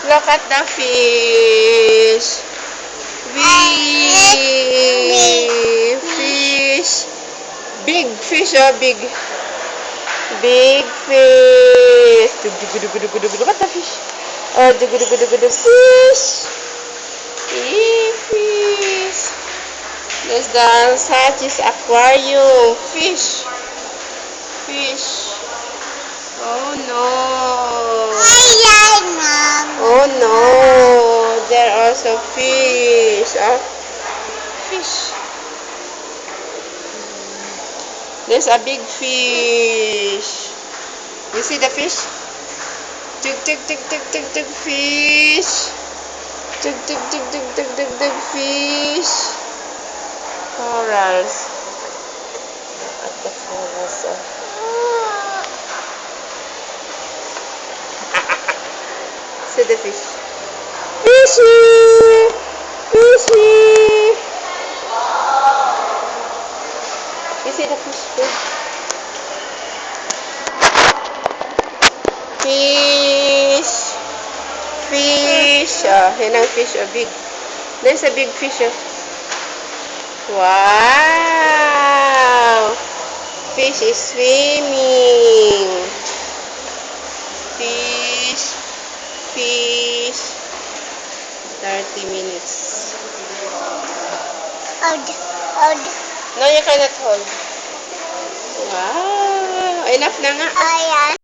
Look at the fish. Fish. Big fish, oh, big. Big fish. Look at the fish. Oh, fish. Fish. There's the Satis aquarium. Fish. Fish. Oh no. Oh no. There are also fish. Oh, fish. There's a big fish. You see the fish? Tug, fish. Tug, fish. Corals. At the corals. See the fish. Fishy! Fishy! You see the fish? Fish! Fish! Oh, yan ang fish. Oh, big. There's a big fish. Oh. Wow! Fish is swimming. Fish. Fish. 30 minutes. Hold. No, you cannot hold. Wow! Enough na nga. Ayan.